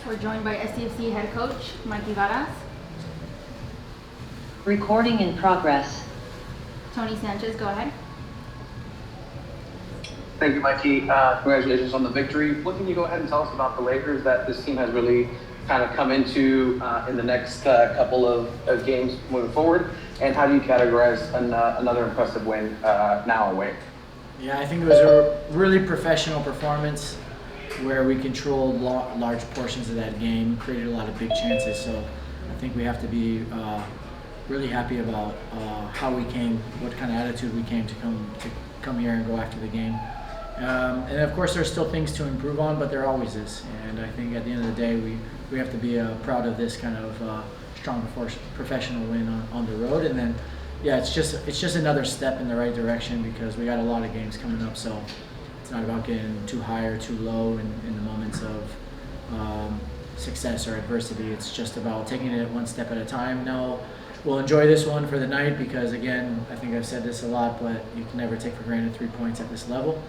We're joined by SCFC Head Coach Mikey Varas. Recording in progress. Tony Sanchez, go ahead. Thank you, Mikey. Congratulations on the victory. What can you go ahead and tell us about the Lakers that this team has really kind of come into in the next couple of games moving forward? And how do you categorize another impressive win now away? Yeah, I think it was a really professional performance where we controlled large portions of that game, created a lot of big chances. So I think we have to be really happy about how we came, what kind of attitude we came to come here and go after the game. And of course, there's still things to improve on, but there always is. And I think at the end of the day, we have to be proud of this kind of strong professional win on the road. And then, yeah, it's just another step in the right direction because we got a lot of games coming up. So it's not about getting too high or too low in the moments of success or adversity. It's just about taking it one step at a time. Now, we'll enjoy this one for the night because, again, I think I've said this a lot, but you can never take for granted 3 points at this level.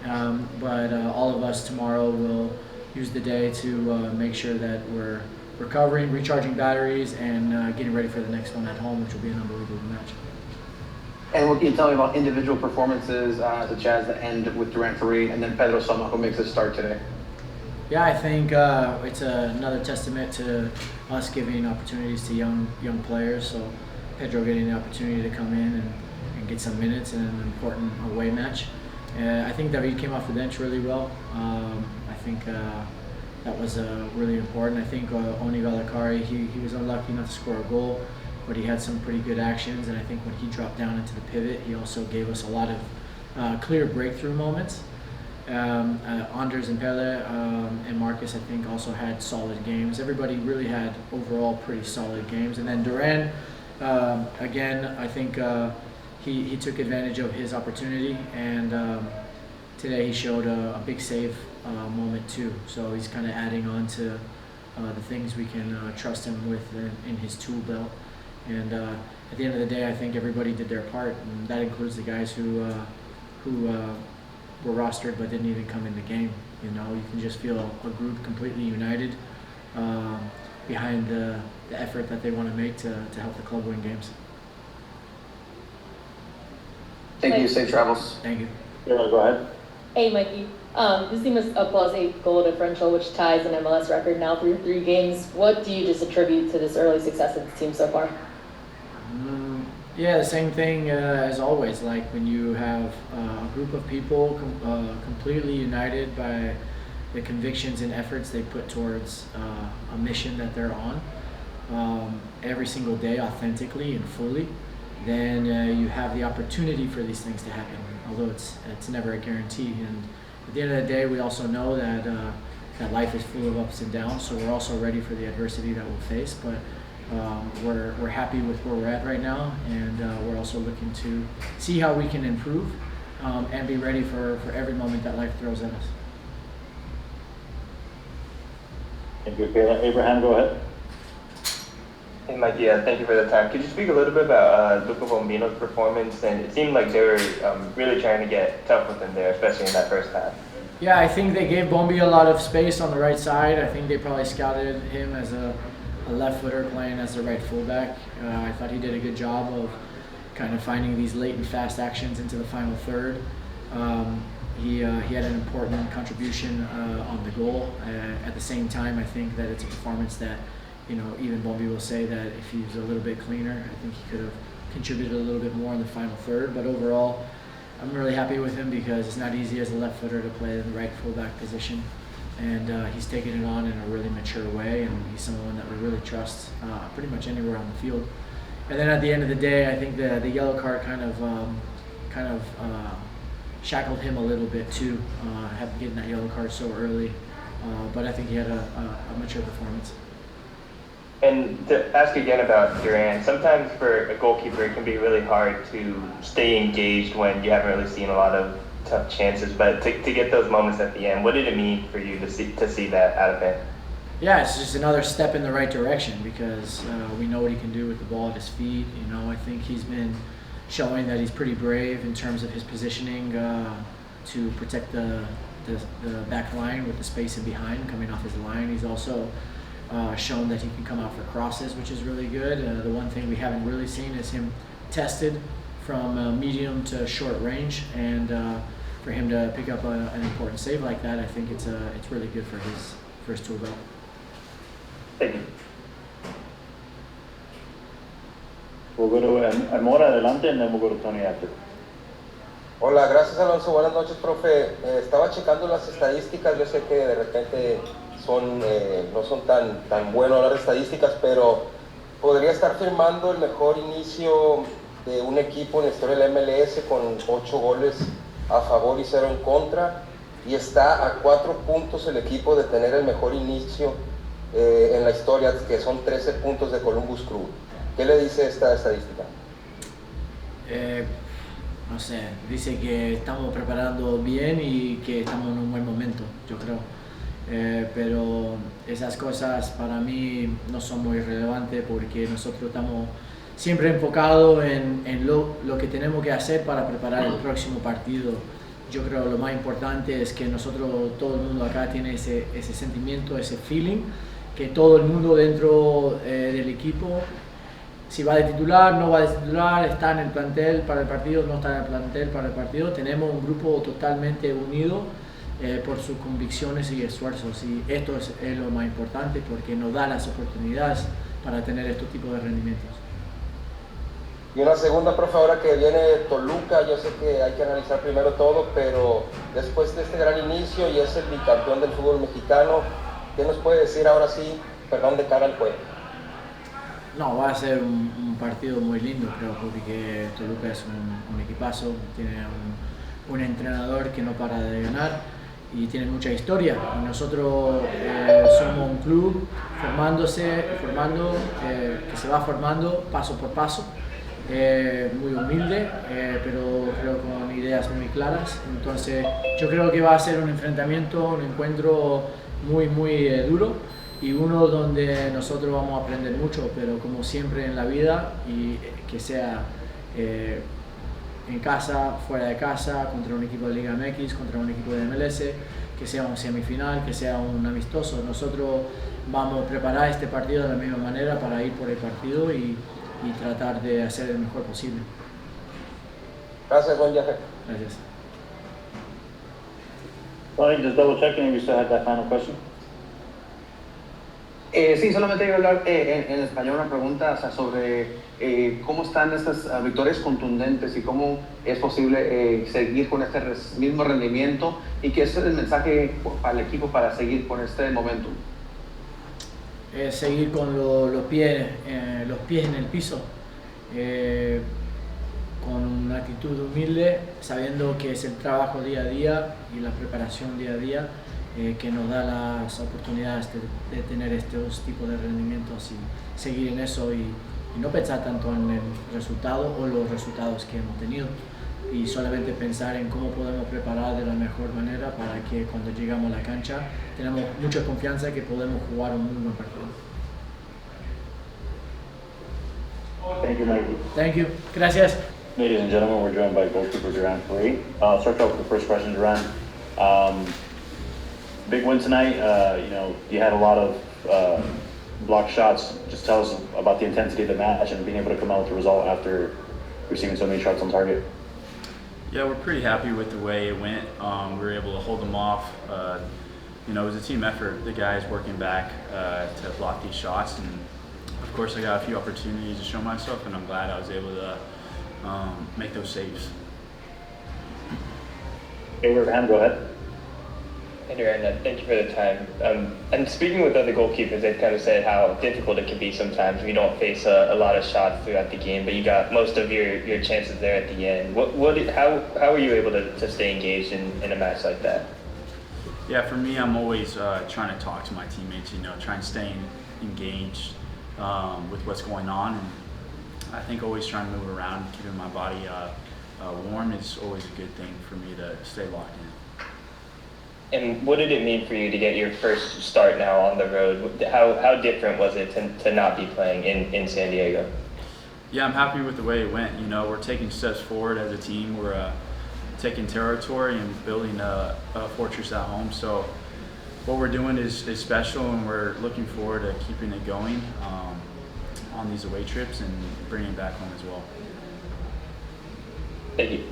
But all of us tomorrow will use the day to make sure that we're recovering, recharging batteries, and getting ready for the next one at home, which will be an unbelievable match. And what can you tell me about individual performances, such as the end with Duran Ferree and then Pedro Soma, who makes a start today? Yeah, I think it's another testament to us giving opportunities to young players. So Pedro getting the opportunity to come in and get some minutes in an important away match. I think David came off the bench really well. I think that was really important. I think Oni Valakari, he was unlucky not to score a goal, but he had some pretty good actions. And I think when he dropped down into the pivot, he also gave us a lot of clear breakthrough moments. Anders and Pele and Marcus, I think, also had solid games. Everybody really had overall pretty solid games. And then Duran, again, I think he took advantage of his opportunity, and today he showed a big save moment too. So he's kind of adding on to the things we can trust him with in his tool belt. And at the end of the day, I think everybody did their part, and that includes the guys who were rostered but didn't even come in the game. You know, you can just feel a group completely united behind the effort that they want to make to help the club win games. Thank you. Safe travels. Thank you. Yeah, go ahead. Hey, Mikey. This team is a +8 goal differential, which ties an MLS record now through 3 games. What do you just attribute to this early success of the team so far? Yeah, the same thing as always. Like when you have a group of people completely united by the convictions and efforts they put towards a mission that they're on every single day, authentically and fully, then you have the opportunity for these things to happen. Although it's never a guarantee. And at the end of the day, we also know that that life is full of ups and downs. So we're also ready for the adversity that we'll face. But we're happy with where we're at right now, and we're also looking to see how we can improve and be ready for every moment that life throws at us. Thank you, Kayla. Abraham, go ahead. Hey, Mikey, thank you for the time. Could you speak a little bit about Luca Bombino's performance? And it seemed like they were really trying to get tough with him there, especially in that first half. Yeah, I think they gave Bombi a lot of space on the right side. I think they probably scouted him as a left footer playing as the right fullback. I thought he did a good job of kind of finding these late and fast actions into the final third. He had an important contribution on the goal. At the same time, I think that it's a performance that, you know, even Bombi will say that if he was a little bit cleaner, I think he could have contributed a little bit more in the final third. But overall, I'm really happy with him because it's not easy as a left footer to play in the right fullback position. And he's taken it on in a really mature way, and he's someone that we really trust pretty much anywhere on the field. And then at the end of the day, I think the yellow card kind of shackled him a little bit too, getting that yellow card so early. But I think he had a mature performance. And to ask again about Duran, sometimes for a goalkeeper it can be really hard to stay engaged when you haven't really seen a lot of tough chances, but to get those moments at the end, what did it mean for you to see that out of him? Yeah, it's just another step in the right direction because we know what he can do with the ball at his feet. You know, I think he's been showing that he's pretty brave in terms of his positioning to protect the the back line with the space in behind coming off his line. He's also shown that he can come out for crosses, which is really good. The one thing we haven't really seen is him tested from medium to short range, and for him to pick up an important save like that, I think it's really good for his tool belt. Thank you. We'll go to Amora adelante, and then we'll go to Tony after. Hola, gracias Alonso, buenas noches, profe. Estaba checando las estadísticas, yo sé que de repente no son tan bueno hablar de estadísticas, pero podría estar firmando el mejor inicio de un equipo en la historia de la MLS con 8 goles a favor y 0 en contra, y está a 4 puntos el equipo de tener el mejor inicio en la historia, que son 13 puntos de Columbus Crew. ¿Qué le dice esta estadística? No sé, dice que estamos preparando bien y que estamos en un buen momento, yo creo. Pero esas cosas para mí no son muy relevantes porque nosotros estamos siempre enfocados en lo que tenemos que hacer para preparar el próximo partido. Yo creo que lo más importante es que nosotros, todo el mundo acá tiene ese sentimiento, ese feeling, que todo el mundo dentro del equipo, si va de titular, no va de titular, está en el plantel para el partido, no está en el plantel para el partido. Tenemos un grupo totalmente unido por sus convicciones y esfuerzos, y esto es lo más importante porque nos da las oportunidades para tener estos tipos de rendimientos. Y una segunda, profe, ahora que viene Toluca, yo sé que hay que analizar primero todo, pero después de este gran inicio y es el bicampeón del fútbol mexicano, ¿qué nos puede decir ahora sí, de cara al juego? No, va a ser un partido muy lindo, creo, porque Toluca es un equipazo, tiene un entrenador que no para de ganar y tiene mucha historia. Y nosotros somos un club formando, que se va formando paso por paso, muy humilde, pero creo con ideas muy claras. Entonces yo creo que va a ser un enfrentamiento, un encuentro muy duro, y uno donde nosotros vamos a aprender mucho, pero como siempre en la vida, y que sea en casa, fuera de casa, contra un equipo de Liga MX, contra un equipo de MLS, que sea un semifinal, que sea un amistoso. Nosotros vamos a preparar este partido de la misma manera para ir por el partido y tratar de hacer el mejor posible. Gracias, buen viaje. Gracias. Tony, just double checking if you still had that final question. Sí, solamente iba a hablar en español una pregunta, o sea, sobre cómo están estas victorias contundentes y cómo es posible seguir con este mismo rendimiento, y qué es el mensaje para el equipo para seguir con este momentum. Seguir con los pies en el piso, con una actitud humilde, sabiendo que es el trabajo día a día y la preparación día a día que nos da las oportunidades de tener estos tipos de rendimientos, y seguir en eso y no pensar tanto en el resultado o los resultados que hemos tenido, y solamente pensar en cómo podemos preparar de la mejor manera para que cuando llegamos a la cancha tenemos mucha confianza que podemos jugar un muy buen partido. Thank you, Mikey. Thank you. Gracias. Ladies and gentlemen, we're joined by goalkeeper Duran Ferree. I'll start off with the first question, Duran. Big win tonight. You had a lot of blocked shots. Just tell us about the intensity of the match and being able to come out with the result after receiving so many shots on target. Yeah, we're pretty happy with the way it went. We were able to hold them off. It was a team effort. The guys working back to block these shots, and of course I got a few opportunities to show myself, and I'm glad I was able to make those saves. Abraham, go ahead. Hey, Duran, thank you for the time. And speaking with other goalkeepers, they've kind of said how difficult it can be sometimes. We don't face a lot of shots throughout the game, but you got most of your chances there at the end. How were you able to stay engaged in a match like that? Yeah, for me, I'm always trying to talk to my teammates, try and stay engaged with what's going on. And I think always trying to move around, keeping my body warm is always a good thing for me to stay locked in. And what did it mean for you to get your first start now on the road? How different was it to not be playing in San Diego? Yeah, I'm happy with the way it went. We're taking steps forward as a team. We're taking territory and building a fortress at home. So what we're doing is special, and we're looking forward to keeping it going on these away trips and bringing it back home as well. Thank you.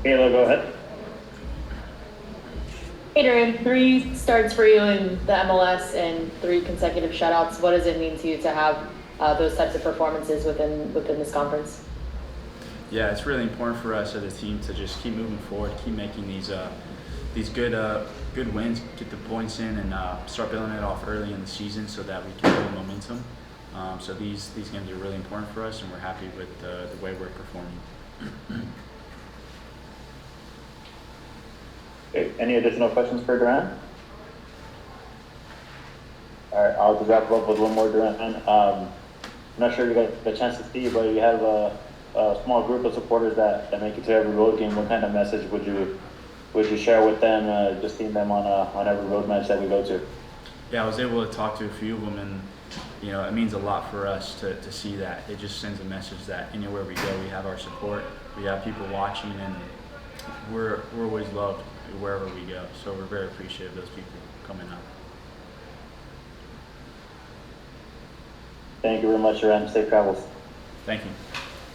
Kayla, go ahead. Hey Duran, 3 starts for you in the MLS and 3 consecutive shutouts. What does it mean to you to have those types of performances within this conference? Yeah, it's really important for us as a team to just keep moving forward, keep making these good wins, get the points in, and start building it off early in the season so that we can build momentum. So these games are really important for us, and we're happy with the way we're performing. Okay, any additional questions for Duran? All right, I'll just wrap up with one more, Duran. I'm not sure if you got the chance to see, but you have a small group of supporters that make it to every road game. What kind of message would you share with them, just seeing them on every road match that we go to? Yeah, I was able to talk to a few of them, and it means a lot for us to see that. It just sends a message that anywhere we go, we have our support, we have people watching, and we're always loved wherever we go. So we're very appreciative of those people coming out. Thank you very much, Duran. Safe travels. Thank you.